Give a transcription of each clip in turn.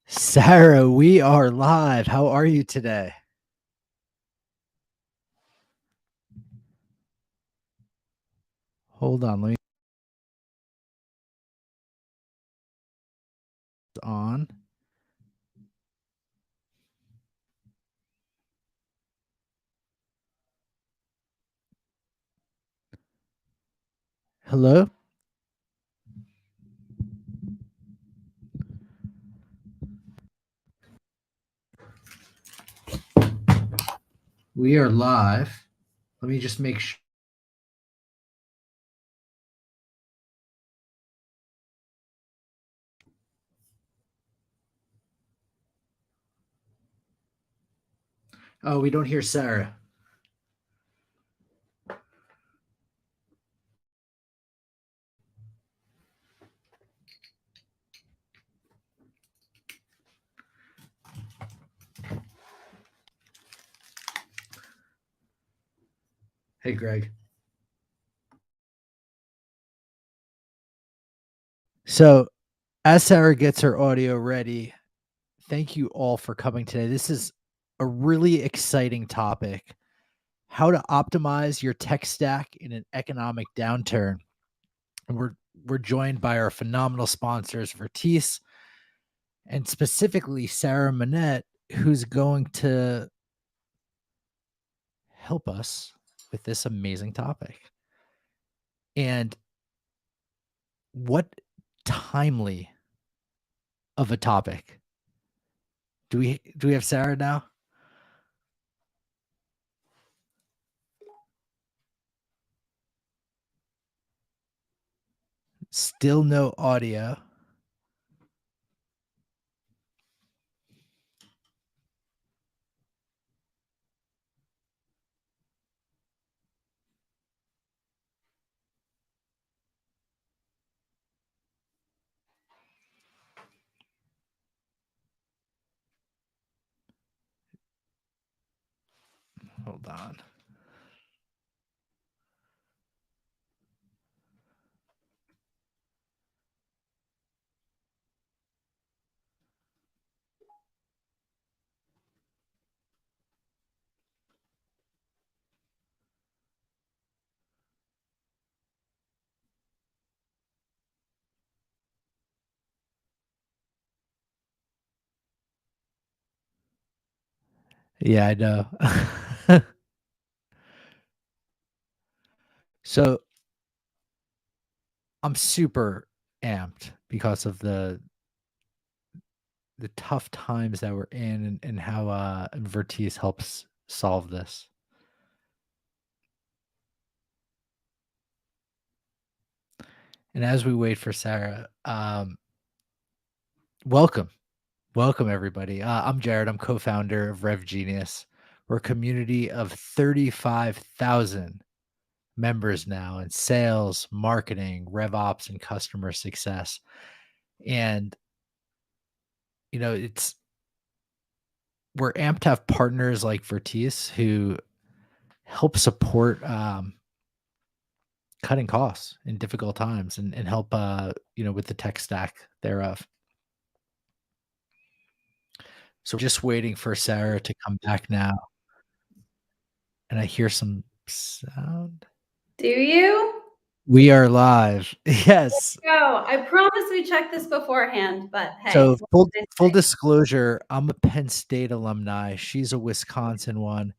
Sarah, we are live. How are you today? Hold on, let me on. Hello? We are live. Let me just make sure. Oh, we don't hear Sarah. Hey, Greg. So, as Sarah gets her audio ready, thank you all for coming today. This is a really exciting topic: how to optimize your tech stack in an economic downturn. And we're joined by our phenomenal sponsors, Vertice, and specifically Sarah Manette, who's going to help us with this amazing topic. And what timely of a topic. Do we have Sarah now? Still no audio. Hold on. Yeah, I know. So I'm super amped because of the tough times that we're in and how Vertice helps solve this. And as we wait for Sarah, welcome. Welcome, everybody. I'm Jared. I'm co-founder of Rev Genius. We're a community of 35,000 members now in sales, marketing, rev ops, and customer success. And, we're amped to have partners like Vertice who help support cutting costs in difficult times and help, with the tech stack thereof. So we're just waiting for Sarah to come back now. And I hear some sound. Do you? We are live. Yes. Go. I promise we checked this beforehand, but hey. So what can I full say? disclosure, I'm a Penn State alumni. She's a Wisconsin one,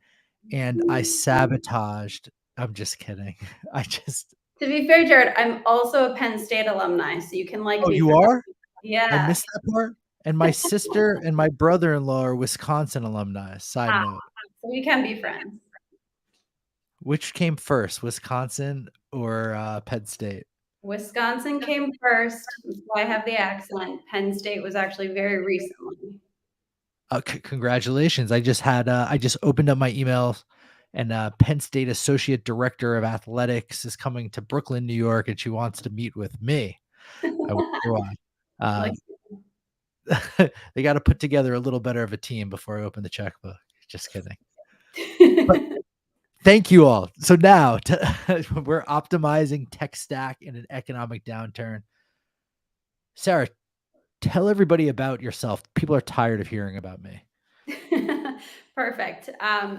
and I sabotaged. I'm just kidding. I just. To be fair, Jared, I'm also a Penn State alumni, so you can like Oh, me you for that. are? I Yeah. missed that part. And my sister and my brother-in-law are Wisconsin alumni. Side note. So we can be friends. Which came first, Wisconsin or Penn State? Wisconsin came first. That's why I have the accent. Penn State was actually very recently. Congratulations. I just opened up my emails and Penn State Associate Director of Athletics is coming to Brooklyn, New York, and she wants to meet with me. I wonder why. Like, They got to put together a little better of a team before I open the checkbook. Just kidding. But thank you all. So now we're optimizing tech stack in an economic downturn. Sarah, tell everybody about yourself. People are tired of hearing about me. Perfect.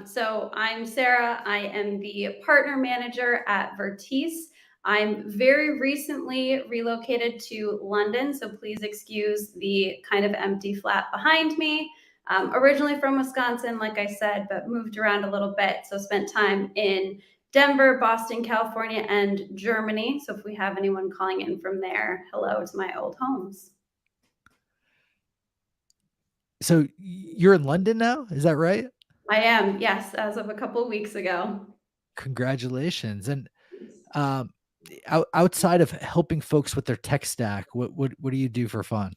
So I'm Sarah. I am the partner manager at Vertice. I'm very recently relocated to London, so please excuse the kind of empty flat behind me. Originally from Wisconsin, like I said, but moved around a little bit. So spent time in Denver, Boston, California, and Germany. So if we have anyone calling in from there, hello to my old homes. So you're in London now, is that right? I am, yes, as of a couple weeks ago. Congratulations. And um, outside of helping folks with their tech stack, what do you do for fun?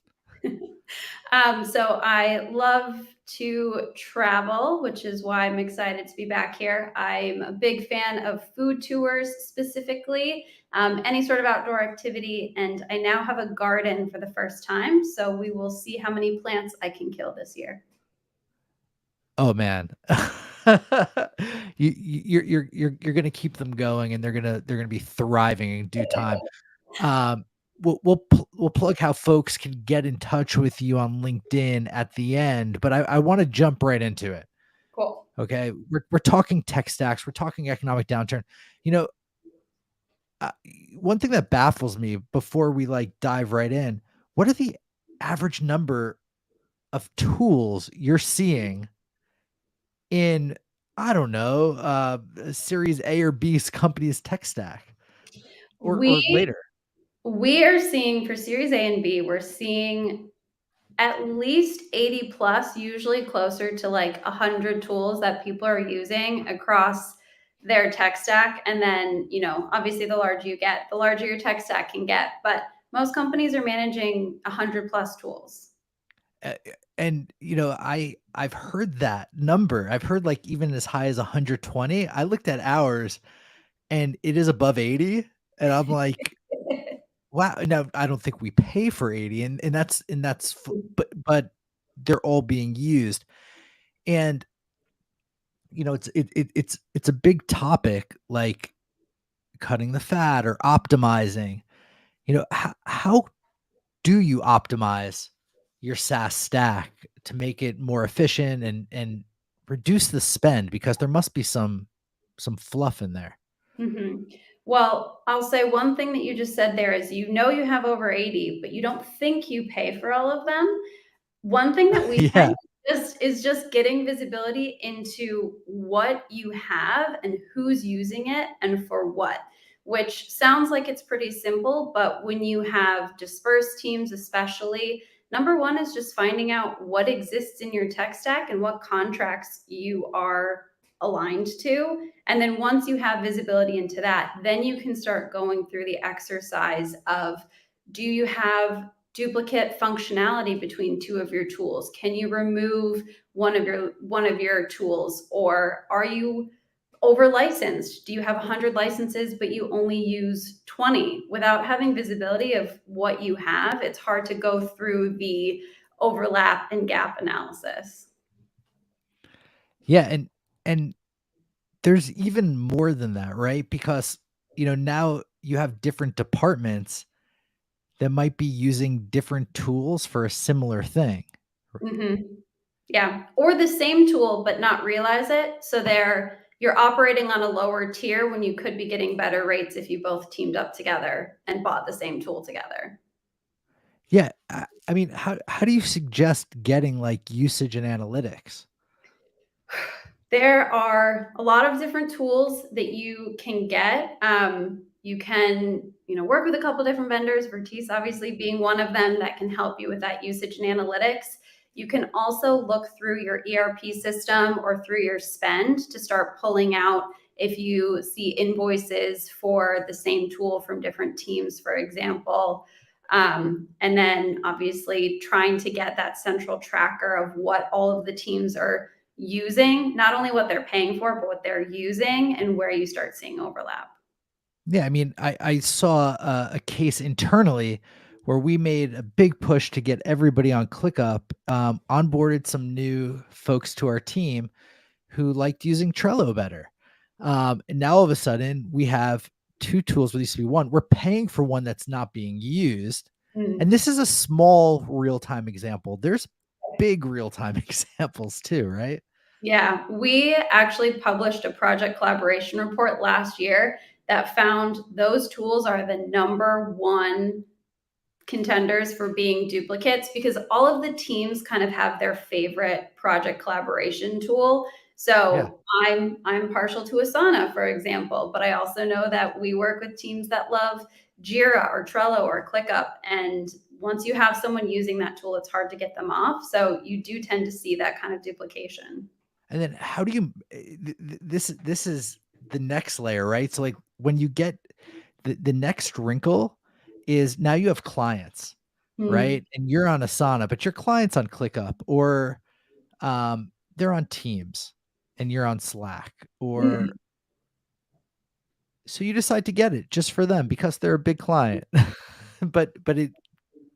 So I love to travel, which is why I'm excited to be back here. I'm a big fan of food tours specifically, any sort of outdoor activity, and I now have a garden for the first time. So we will see how many plants I can kill this year. Oh man. You're gonna keep them going, and they're gonna be thriving in due time. Um, we'll plug how folks can get in touch with you on LinkedIn at the end, but I want to jump right into it. Cool. Okay, we're talking tech stacks, we're talking economic downturn. You know, uh, one thing that baffles me before we like dive right in, what are the average number of tools you're seeing in, I don't know, Series A or B's company's tech stack, or We later? we are seeing for Series A and B, we're seeing at least 80 plus, usually closer to like 100 tools that people are using across their tech stack. And then, obviously the larger you get, the larger your tech stack can get. But most companies are managing 100 plus tools. Uh, and I've heard that number. I've heard like even as high as 120. I looked at ours and it is above 80, and I'm like, wow. Now I don't think we pay for 80, but they're all being used. And it's a big topic, like cutting the fat or optimizing. How do you optimize your SaaS stack to make it more efficient and reduce the spend? Because there must be some fluff in there. Mhm. Well, I'll say one thing that you just said there is you have over 80, but you don't think you pay for all of them. One thing that we Yeah. find is just getting visibility into what you have and who's using it and for what, which sounds like it's pretty simple, but when you have dispersed teams especially, number one is just finding out what exists in your tech stack and what contracts you are aligned to. And then once you have visibility into that, then you can start going through the exercise of, do you have duplicate functionality between two of your tools? Can you remove one of your tools, or are you over licensed? Do you have 100 licenses but you only use 20? Without having visibility of what you have, it's hard to go through the overlap and gap analysis. Yeah, and there's even more than that, right? Because, now you have different departments that might be using different tools for a similar thing. Mhm. Yeah, or the same tool but not realize it. So you're operating on a lower tier when you could be getting better rates if you both teamed up together and bought the same tool together. Yeah, I mean, how do you suggest getting, like, usage and analytics? There are a lot of different tools that you can get. You can, work with a couple different vendors, Vertice obviously being one of them that can help you with that usage and analytics. You can also look through your ERP system or through your spend to start pulling out if you see invoices for the same tool from different teams, for example. And then obviously trying to get that central tracker of what all of the teams are using, not only what they're paying for, but what they're using and where you start seeing overlap. Yeah, I mean, I saw a case internally where we made a big push to get everybody on ClickUp, onboarded some new folks to our team who liked using Trello better. And now all of a sudden we have two tools. What used to be one. We're paying for one that's not being used, Mm. And this is a small real-time example. There's big real-time examples too, right? Yeah, we actually published a project collaboration report last year that found those tools are the number one contenders for being duplicates because all of the teams kind of have their favorite project collaboration tool. Yeah. So I'm partial to Asana, for example, but I also know that we work with teams that love Jira or Trello or ClickUp. And once you have someone using that tool, it's hard to get them off. So you do tend to see that kind of duplication. And then how do you this is the next layer, right? So like when you get the next wrinkle is now you have clients, Hmm. right? And you're on Asana, but your client's on ClickUp or they're on Teams and you're on Slack or Mm. so you decide to get it just for them because they're a big client. But it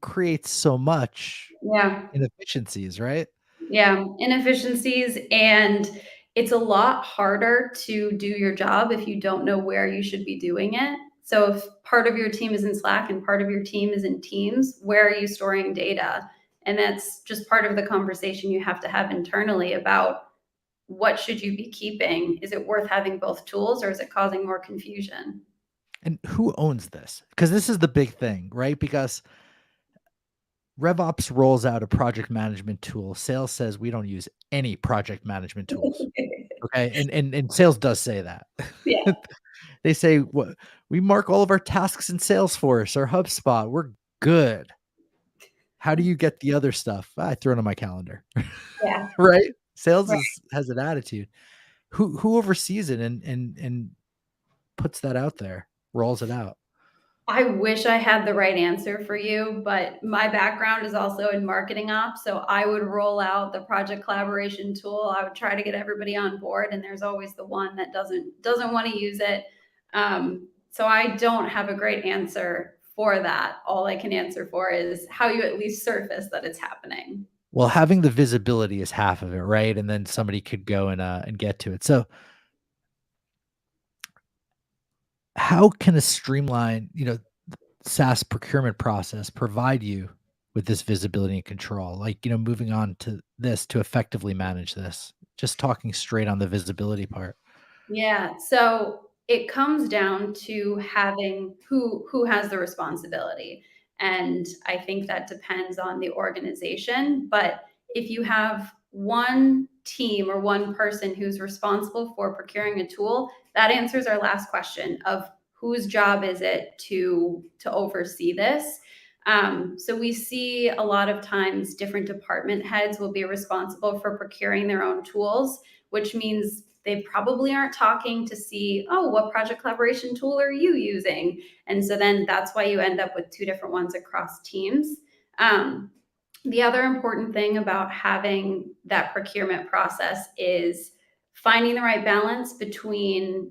creates so much Yeah. inefficiencies, right? Yeah, inefficiencies, and it's a lot harder to do your job if you don't know where you should be doing it. So if part of your team is in Slack and part of your team is in Teams, where are you storing data? And that's just part of the conversation you have to have internally about what should you be keeping? Is it worth having both tools or is it causing more confusion? And who owns this? Because this is the big thing, right? Because RevOps rolls out a project management tool. Sales says we don't use any project management tools. Okay. And sales does say that. Yeah, They say what we mark all of our tasks in Salesforce or HubSpot. We're good. How do you get the other stuff? I throw it on my calendar. yeah. Right? Sales has an attitude. Who oversees it and puts that out there, rolls it out? I wish I had the right answer for you, but my background is also in marketing ops. So I would roll out the project collaboration tool. I would try to get everybody on board, and there's always the one that doesn't want to use it. So I don't have a great answer for that. All I can answer for is how you at least surface that it's happening. Well, having the visibility is half of it, right? And then somebody could go and get to it. So how can a streamline, SaaS procurement process provide you with this visibility and control? Like, moving on to this to effectively manage this. Just talking straight on the visibility part. Yeah, so it comes down to having who has the responsibility. And I think that depends on the organization, but if you have one team or one person who's responsible for procuring a tool, that answers our last question of whose job is it to oversee this. So we see a lot of times different department heads will be responsible for procuring their own tools, which means they probably aren't talking to see, oh, what project collaboration tool are you using? And so then that's why you end up with two different ones across teams. Um, the other important thing about having that procurement process is finding the right balance between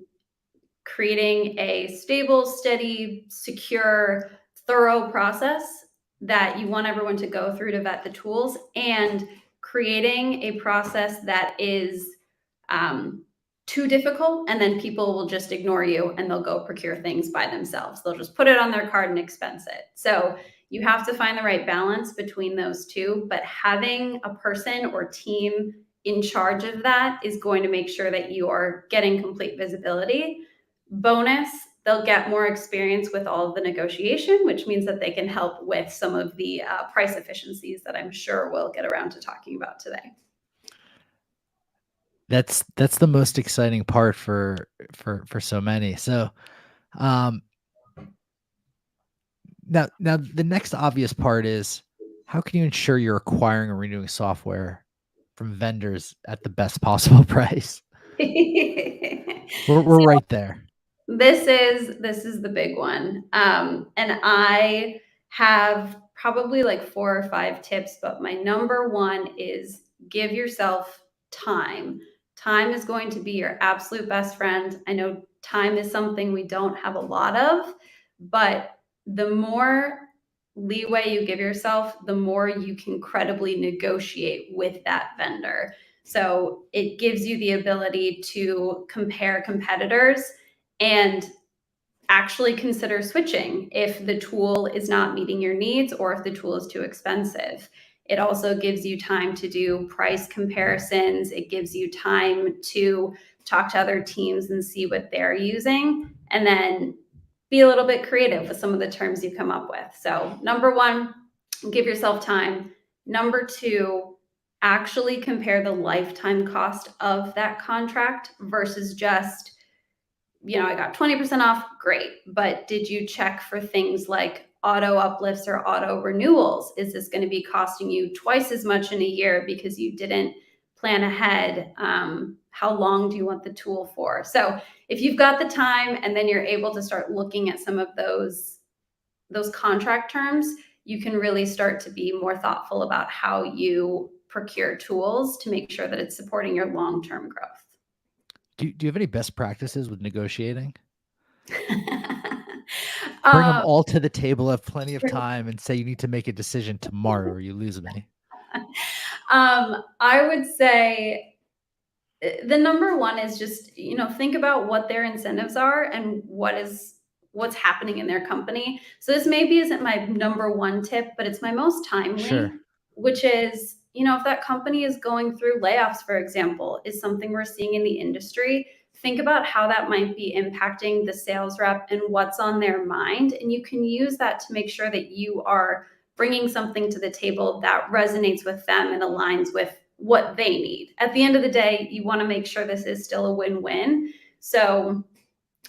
creating a stable, steady, secure, thorough process that you want everyone to go through to vet the tools and creating a process that is um, too difficult and then people will just ignore you and they'll go procure things by themselves. They'll just put it on their card and expense it. So you have to find the right balance between those two, but having a person or team in charge of that is going to make sure that you are getting complete visibility. Bonus, they'll get more experience with all of the negotiation, which means that they can help with some of the price efficiencies that I'm sure we'll get around to talking about today. That's the most exciting part for so many. So, um, now the next obvious part is how can you ensure you're acquiring and renewing software from vendors at the best possible price? We're So right there. this is the big one. And I have probably like 4 or 5 tips, but my number one is give yourself time. Time is going to be your absolute best friend. I know time is something we don't have a lot of, but the more leeway you give yourself, the more you can credibly negotiate with that vendor. So it gives you the ability to compare competitors and actually consider switching if the tool is not meeting your needs or if the tool is too expensive. It also gives you time to do price comparisons. It gives you time to talk to other teams and see what they're using, and then be a little bit creative with some of the terms you come up with. So, number one, give yourself time. Number two, actually compare the lifetime cost of that contract versus just, I got 20% off, great. But did you check for things like auto uplifts or auto renewals? Is this going to be costing you twice as much in a year because you didn't plan ahead? How long do you want the tool for? So if you've got the time and then you're able to start looking at some of those contract terms, you can really start to be more thoughtful about how you procure tools to make sure that it's supporting your long-term growth. Do you have any best practices with negotiating? Bring them um, all to the table, have plenty of time, and say you need to make a decision tomorrow or you lose me. I would say the number one is just, think about what their incentives are and what's happening in their company. So this maybe isn't my number one tip, but it's my most Sure. timely, which is, if that company is going through layoffs, for example, is something we're seeing in the industry. Think about how that might be impacting the sales rep and what's on their mind. And you can use that to make sure that you are bringing something to the table that resonates with them and aligns with what they need. At the end of the day, you want to make sure this is still a win-win. So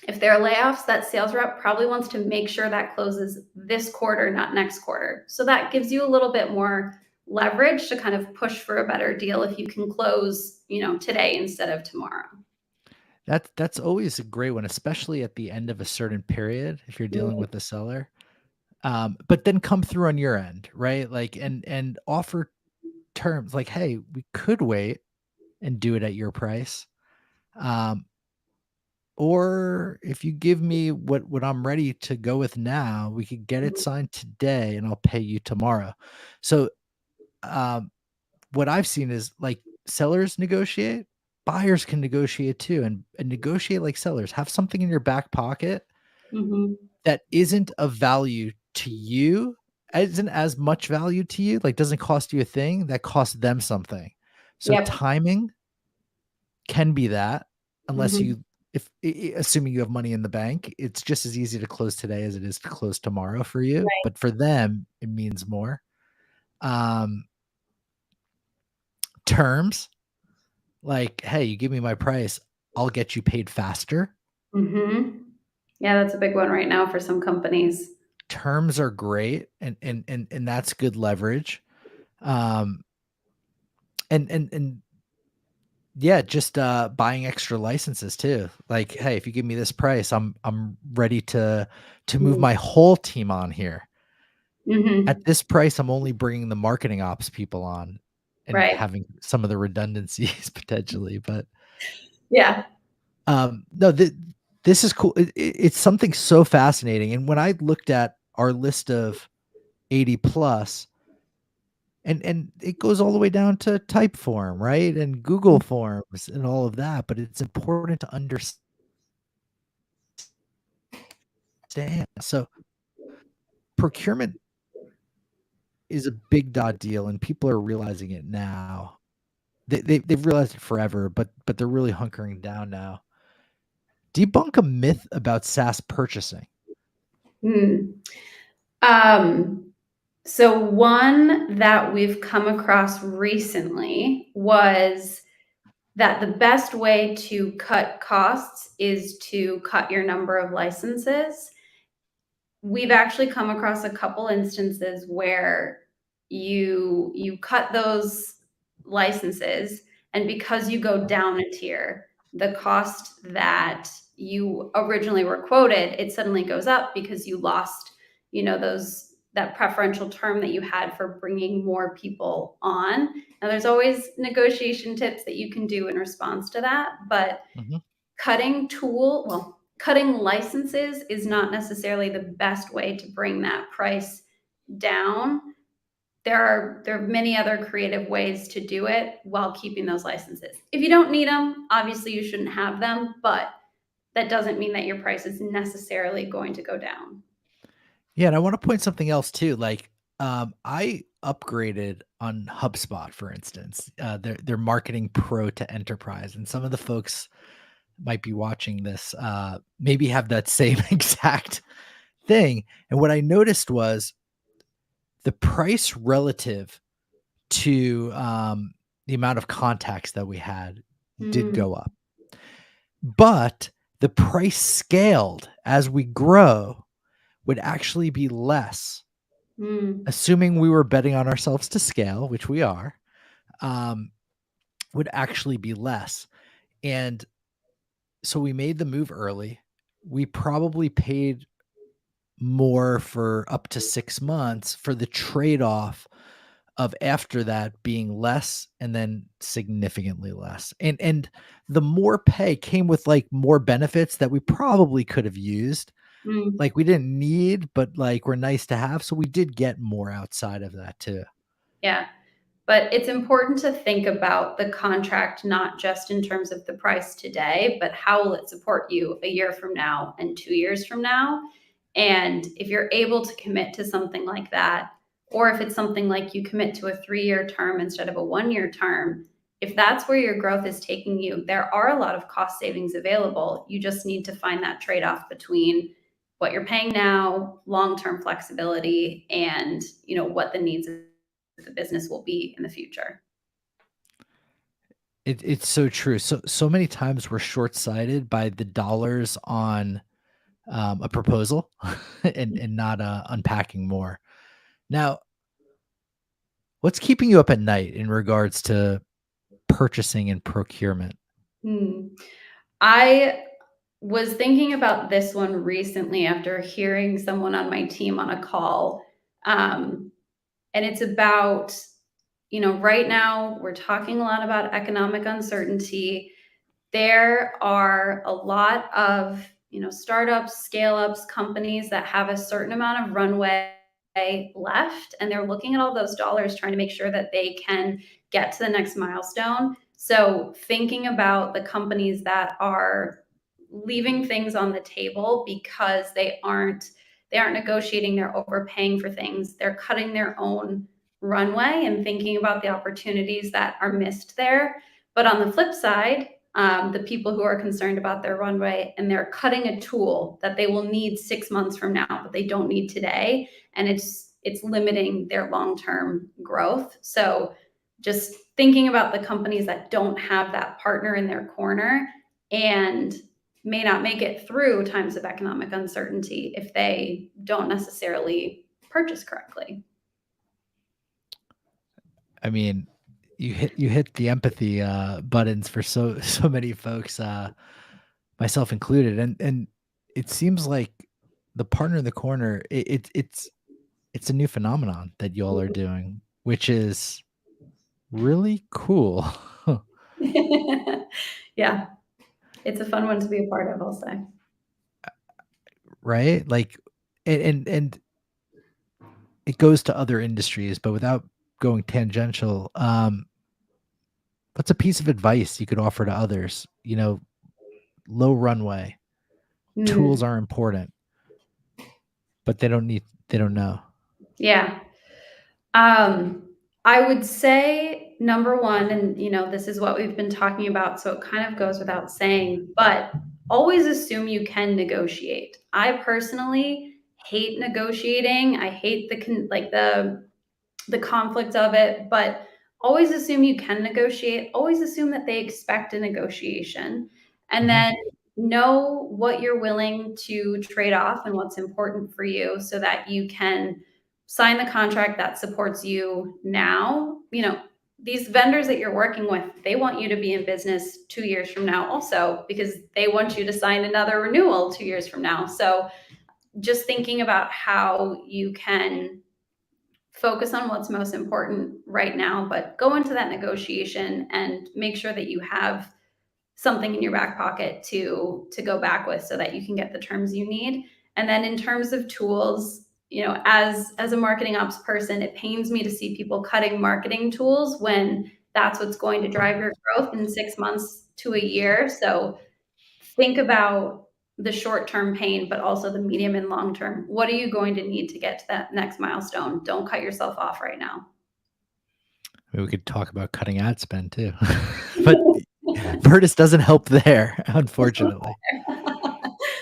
if there are layoffs, that sales rep probably wants to make sure that closes this quarter, not next quarter. So that gives you a little bit more leverage to kind of push for a better deal if you can close, today instead of tomorrow. That's always a great one, especially at the end of a certain period if you're dealing with the seller. But then come through on your end, right? Like, and offer terms like, "Hey, we could wait and do it at your price. Um, or if you give me what I'm ready to go with now, we could get it signed today and I'll pay you tomorrow." So, um, what I've seen is like sellers negotiate, buyers can negotiate too, and negotiate like sellers. Have something in your back pocket Mhm. that isn't of value to you, isn't as much value to you, like doesn't cost you a thing, that costs them something. So Yep. timing can be that, unless Mhm. you if assuming you have money in the bank, it's just as easy to close today as it is to close tomorrow for you, Right. but for them, it means more. Um, terms, like, "Hey, you give me my price, I'll get you paid faster." Mhm. Yeah, that's a big one right now for some companies. Terms are great, and that's good leverage. Um, and yeah, just, buying extra licenses too. Like, "Hey, if you give me this price, I'm ready to move Mhm. my whole team on here. At Mhm. this price, I'm only bringing the marketing ops people on and Right. having some of the redundancies potentially." But, Yeah. no, this is cool. It's something so fascinating, and when I looked at our list of 80 plus, and it goes all the way down to Typeform, right? And Google Forms and all of that, but it's important to understand. So procurement is a big dot deal and people are realizing it now. They've realized it forever, but they're really hunkering down now. Debunk a myth about SaaS purchasing. Hmm. Um, so one that we've come across recently was that the best way to cut costs is to cut your number of licenses. We've actually come across a couple instances where you cut those licenses, and because you go down a tier, the cost that you originally were quoted, it suddenly goes up because you lost, those that preferential term that you had for bringing more people on. Now there's always negotiation tips that you can do in response to that, but Mhm. cutting licenses is not necessarily the best way to bring that price down. There are many other creative ways to do it while keeping those licenses. If you don't need them, obviously you shouldn't have them, but that doesn't mean that your price is necessarily going to go down. Yeah, and I wanna point something else too, like, I upgraded on HubSpot, for instance, their marketing pro to enterprise, and some of the folks might be watching this, maybe have that same exact thing, and what I noticed was the price relative to, the amount of contacts that we had did Mm, go up, but the price scaled as we grow would actually be less. mm, Assuming we were betting on ourselves to scale, which we are, um, would actually be less. And so we made the move early. We probably paid more for up to 6 months for the trade-off of after that being less and then significantly less. And the more pay came with, like, more benefits that we probably could have used. mm. Like, we didn't need, but, like, were nice to have, so we did get more outside of that too. Yeah. But it's important to think about the contract not just in terms of the price today, but how will it support you a year from now and 2 years from now? And if you're able to commit to something like that, or if it's something like you commit to a 3-year term instead of a 1-year term, if that's where your growth is taking you, there are a lot of cost savings available. You just need to find that trade-off between what you're paying now, long-term flexibility, and, what the needs of the business will be in the future. It's so true. So many times we're short-sighted by the dollars on, a proposal and not, unpacking more. Now, what's keeping you up at night in regards to purchasing and procurement? Hmm. I was thinking about this one recently after hearing someone on my team on a call. Um, and it's about, right now we're talking a lot about economic uncertainty. There are a lot of, startups, scale ups, companies that have a certain amount of runway left, and they're looking at all those dollars trying to make sure that they can get to the next milestone. So thinking about the companies that are leaving things on the table because they aren't negotiating, they're overpaying for things, they're cutting their own runway and thinking about the opportunities that are missed there. But on the flip side, the people who are concerned about their runway and they're cutting a tool that they will need 6 months from now, but they don't need today, and it's limiting their long-term growth. So just thinking about the companies that don't have that partner in their corner and may not make it through times of economic uncertainty if they don't necessarily purchase correctly. I mean, you hit the empathy, buttons for so many folks, myself included, and it seems like the partner in the corner, it's a new phenomenon that y'all are doing, which is really cool. Yeah, it's a fun one to be a part of, I'll say. Right? Like, and it goes to other industries, but without going tangential, what's a piece of advice you could offer to others? Low runway, tools Mm, are important, but they don't know. yeah. Um, I would say number one, and this is what we've been talking about, so it kind of goes without saying, but always assume you can negotiate. I personally hate negotiating. I hate the conflict of it, but always assume you can negotiate. Always assume that they expect a negotiation. And Mhm. then know what you're willing to trade off and what's important for you so that you can sign the contract that supports you now. These vendors that you're working with, they want you to be in business 2 years from now also because they want you to sign another renewal 2 years from now. So just thinking about how you can focus on what's most important right now, but go into that negotiation and make sure that you have something in your back pocket to go back with so that you can get the terms you need. And then in terms of tools, as a marketing ops person, it pains me to see people cutting marketing tools when that's what's going to drive your growth in 6 months to a year. So think about the short-term pain, but also the medium and long term. What are you going to need to get to that next milestone? Don't cut yourself off right now. Maybe we could talk about cutting ad spend too. But Vertus doesn't help there, unfortunately.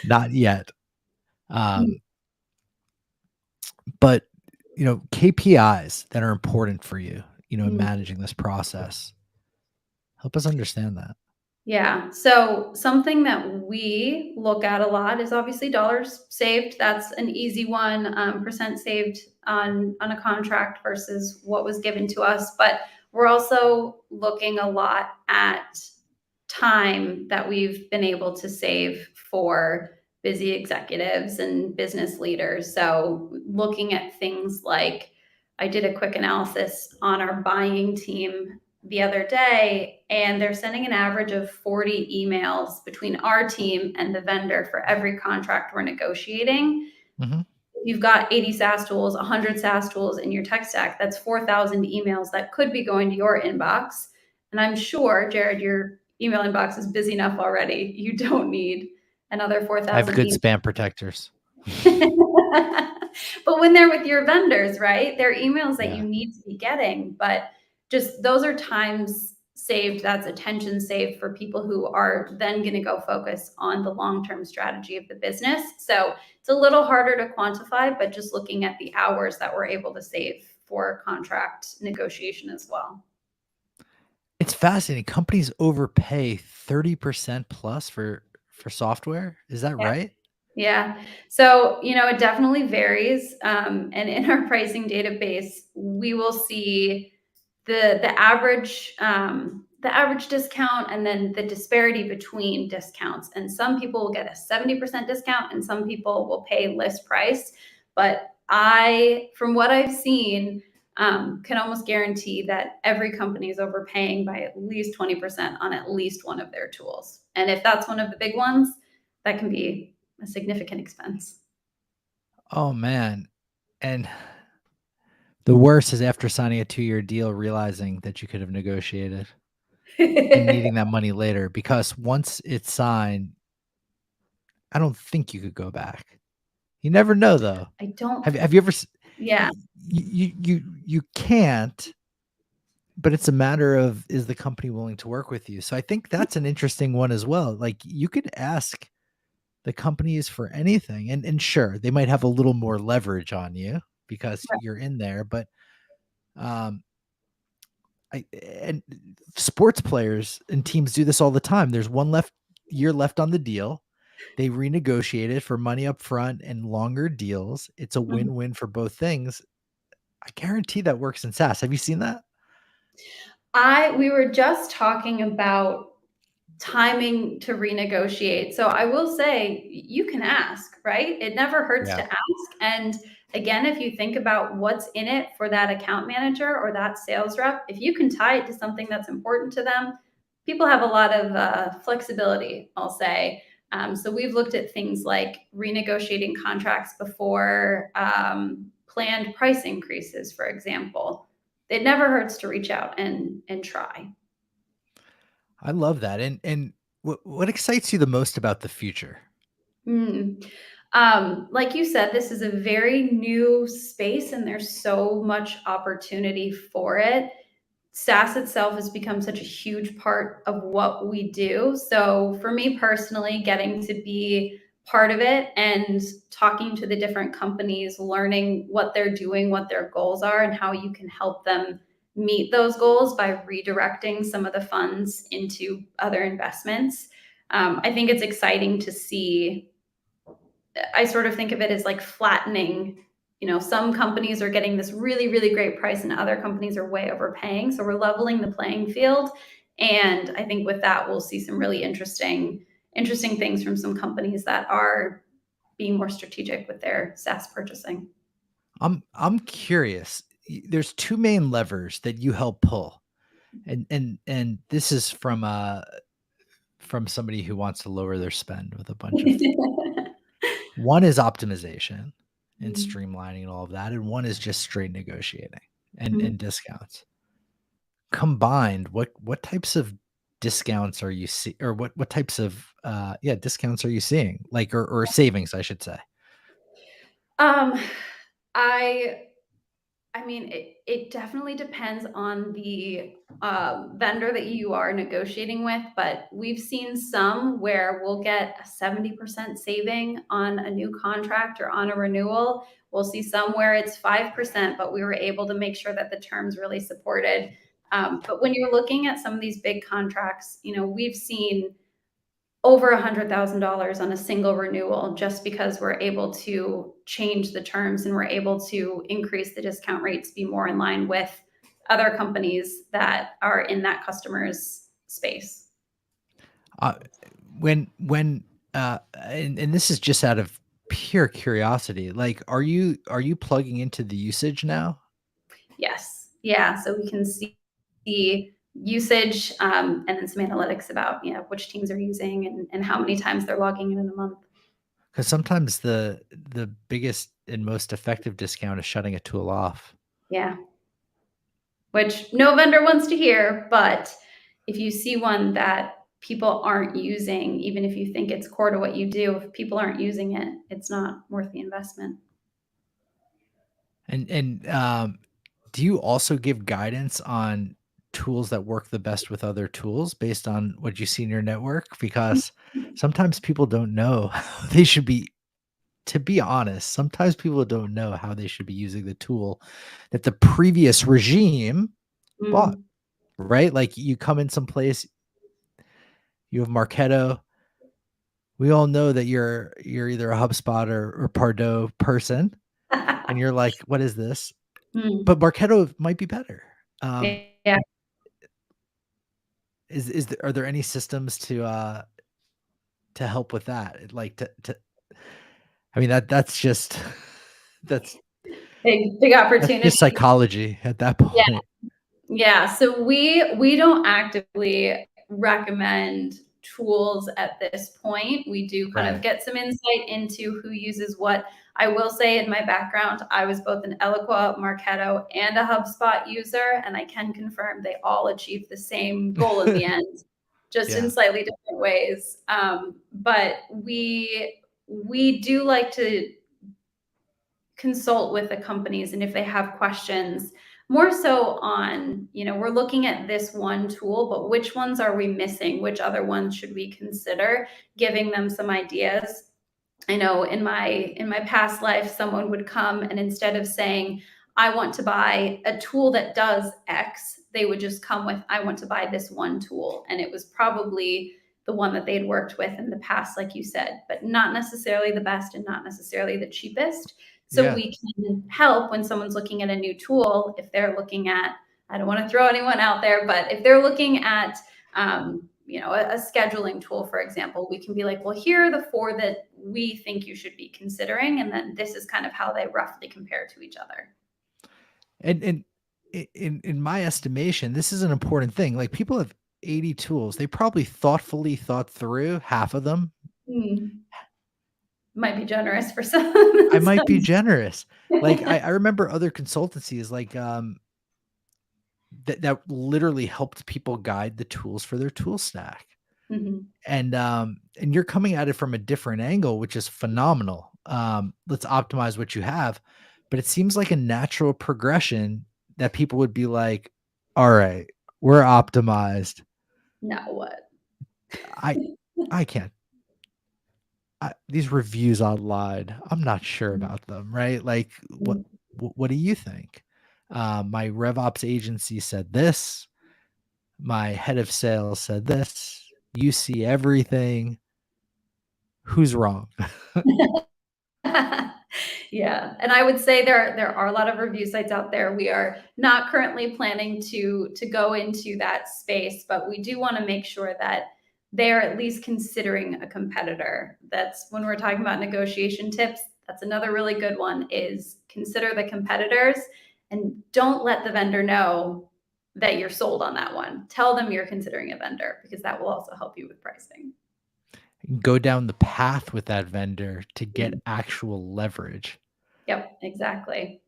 Not yet. Um, but KPIs that are important for you, in managing this process. Help us understand that. Yeah. So something that we look at a lot is obviously dollars saved. That's an easy one. Percent saved on a contract versus what was given to us. But we're also looking a lot at time that we've been able to save for busy executives and business leaders. So looking at things like I did a quick analysis on our buying team the other day, and they're sending an average of 40 emails between our team and the vendor for every contract we're negotiating. Mm-hmm. You've got 80 SaaS tools, 100 SaaS tools in your tech stack. That's 4,000 emails that could be going to your inbox. And I'm sure, Jared, your email inbox is busy enough already. You don't need another I have 4,000 good emails. spam protectors. But when they're with your vendors, right? They're emails that Yeah. you need to be getting, but just those are times saved. That's attention saved for people who are then going to go focus on the long-term strategy of the business. So it's a little harder to quantify, but just looking at the hours that we're able to save for contract negotiation as well. It's fascinating. Companies overpay 30% plus for software. Is that right? Yeah. So, it definitely varies. And in our pricing database, we will see the average discount and then the disparity between discounts. And some people will get a 70% discount and some people will pay list price. But from what I've seen, can almost guarantee that every company is overpaying by at least 20% on at least one of their tools. And if that's one of the big ones, that can be a significant expense. Oh man. And the worst is after signing a 2-year deal, realizing that you could have negotiated and needing that money later, because once it's signed, I don't think you could go back. You never know though. I don't, Have you ever yeah. you can't, but it's a matter of, is the company willing to work with you? So I think that's an interesting one as well. Like, you could ask the companies for anything, and sure, they might have a little more leverage on you because you're in there, but um and sports players and teams do this all the time. There's one year left on the deal. They renegotiate it for money up front and longer deals. It's a Mhm. win-win for both things. I guarantee that works in SaaS. Have you seen that? We were just talking about timing to renegotiate. So I will say you can ask, right? It never hurts Yeah. to ask. And again, if you think about what's in it for that account manager or that sales rep, if you can tie it to something that's important to them, people have a lot of flexibility, I'll say. So we've looked at things like renegotiating contracts before planned price increases, for example. It never hurts to reach out and try. I love that. And what excites you the most about the future? Mm. Like you said, this is a very new space and there's so much opportunity for it. SaaS itself has become such a huge part of what we do. So for me personally, getting to be part of it and talking to the different companies, learning what they're doing, what their goals are, and how you can help them meet those goals by redirecting some of the funds into other investments. I think it's exciting to see. I sort of think of it as like flattening. Some companies are getting this really, really great price and other companies are way overpaying. So we're leveling the playing field. And I think with that, we'll see some really interesting things from some companies that are being more strategic with their SaaS purchasing. I'm curious. There's two main levers that you help pull. And this is from somebody who wants to lower their spend with a bunch of. One is optimization and streamlining and all of that, and one is just straight negotiating and discounts. Combined, what types of discounts are you see or what types of, discounts are you seeing? Like, or savings, I should say. Um, I I mean, it definitely depends on the vendor that you are negotiating with, but we've seen some where we'll get a 70% saving on a new contract or on a renewal. We'll see some where it's 5%, but we were able to make sure that the terms really supported. But when you're looking at some of these big contracts, we've seen over $100,000 on a single renewal just because we're able to change the terms and we're able to increase the discount rates to be more in line with other companies that are in that customer's space. Uh, and this is just out of pure curiosity, like, are you plugging into the usage now? Yes. Yeah. So we can see the usage and then some analytics about which teams are using and how many times they're logging in a month. Because sometimes the biggest and most effective discount is shutting a tool off. Yeah. Which no vendor wants to hear, but if you see one that people aren't using, even if you think it's core to what you do, if people aren't using it, it's not worth the investment. And do you also give guidance on tools that work the best with other tools based on what you see in your network? Because sometimes people don't know how they should be. To be honest, sometimes people don't know how they should be using the tool that the previous regime bought, Mm. right? Like, you come in someplace, you have Marketo. We all know that you're either a HubSpot or Pardot person, and you're like, "What is this?" Mm. But Marketo might be better. Um, Yeah. are there any systems to help with that? Like, to I mean, that's just that's Big that's just opportunity. psychology at that point. Yeah, so we don't actively recommend tools at this point. We do kind of Right. get some insight into who uses what. I will say in my background, I was both an Eloqua, Marketo, and a HubSpot user, and I can confirm they all achieve the same goal in the end, just in Yeah. slightly different ways. But we do like to consult with the companies and if they have questions more so on we're looking at this one tool but which ones are we missing, which other ones should we consider, giving them some ideas. I know in my past life, someone would come and instead of saying, I want to buy a tool that does X, they would just come with, I want to buy this one tool. And it was probably the one that they'd worked with in the past, like you said, but not necessarily the best and not necessarily the cheapest. So Yeah. we can help when someone's looking at a new tool, if they're looking at, I don't want to throw anyone out there, but if they're looking at a scheduling tool, for example, we can be like, well, here are the four that we think you should be considering. And then this is kind of how they roughly compare to each other. And in my estimation, this is an important thing. Like, people have 80 tools. They probably thoughtfully thought through half of them. Hmm. Might be generous for some. I might be some. generous. Like, I remember other consultancies, like, that literally helped people guide the tools for their tool stack. Mhm. And you're coming at it from a different angle, which is phenomenal. Let's optimize what you have. But it seems like a natural progression that people would be like, all right, we're optimized. Now what? I I can't. These reviews online, I'm not sure about them, right? Like, what do you think? My RevOps agency said this. My head of sales said this. You see everything. Who's wrong? Yeah, and I would say there are a lot of review sites out there. We are not currently planning to go into that space, but we do want to make sure that they're at least considering a competitor. That's when we're talking about negotiation tips. That's another really good one is consider the competitors and don't let the vendor know that you're sold on that one. Tell them you're considering a vendor because that will also help you with pricing. Go down the path with that vendor to get Mm. actual leverage. Yep, exactly.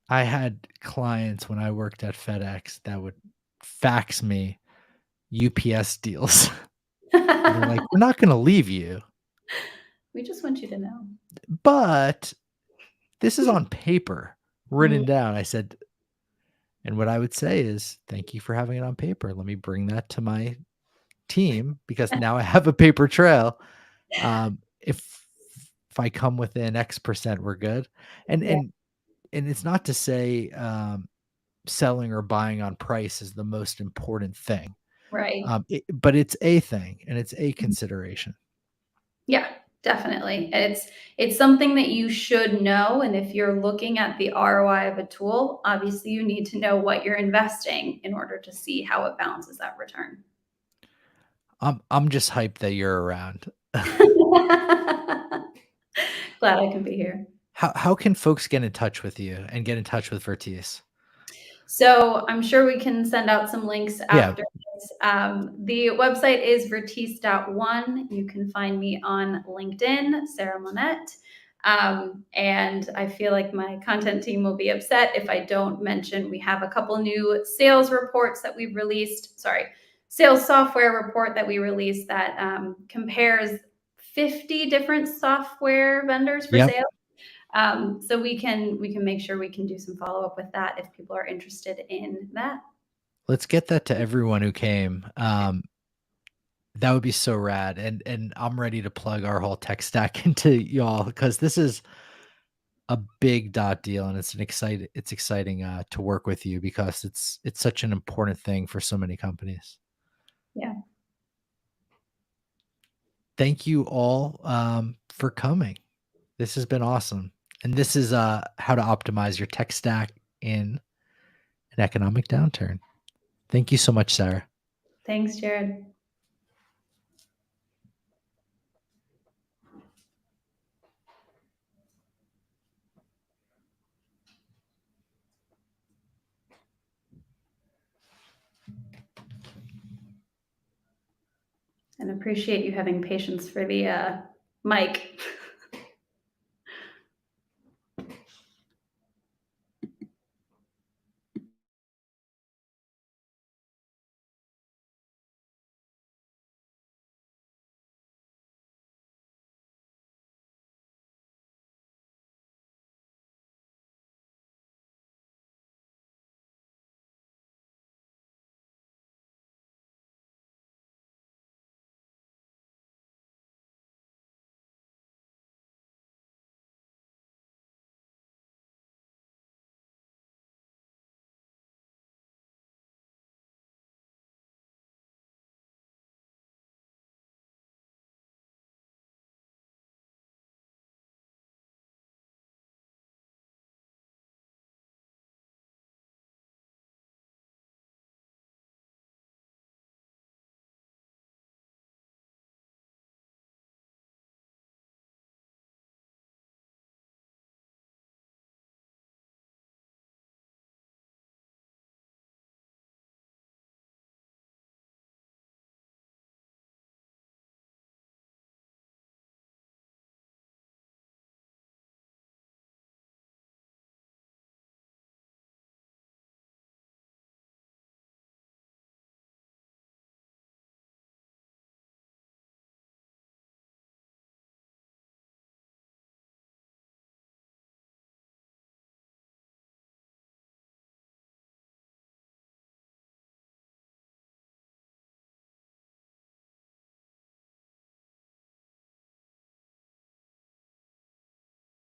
I had clients when I worked at FedEx that would fax me UPS deals. And they're like, "We're not gonna leave you, We just want you to know. but this is on paper, Mm, written down." I said, and what I would say is, "Thank you for having it on paper. Let me bring that to my team because now I have a paper trail. If I come within X percent, we're good." And yeah, and and it's not to say, selling or buying on price is the most important thing. right. But it's a thing and it's a consideration. Yeah, definitely. It's something that you should know, and if you're looking at the ROI of a tool, obviously you need to know what you're investing in order to see how it balances that return. I'm just hyped that you're around. Glad I can be here. How can folks get in touch with you and get in touch with Vertice? So I'm sure we can send out some links Yeah. after this. The website is vertice.one. You can find me on LinkedIn, Sarah Monette. And I feel like my content team will be upset if I don't mention we have a couple new sales reports that we've released. Sorry, sales software report that we released that compares 50 different software vendors for Yep. sales. So we can make sure we can do some follow up with that if people are interested in that. Let's get that to everyone who came. That would be so rad, and I'm ready to plug our whole tech stack into y'all because this is a big dot deal, and it's exciting, to work with you because it's such an important thing for so many companies. Yeah. Thank you all, for coming. This has been awesome, and this is, how to optimize your tech stack in an economic downturn. Thank you so much, Sarah. Thanks, Jared. And appreciate you having patience for the mic.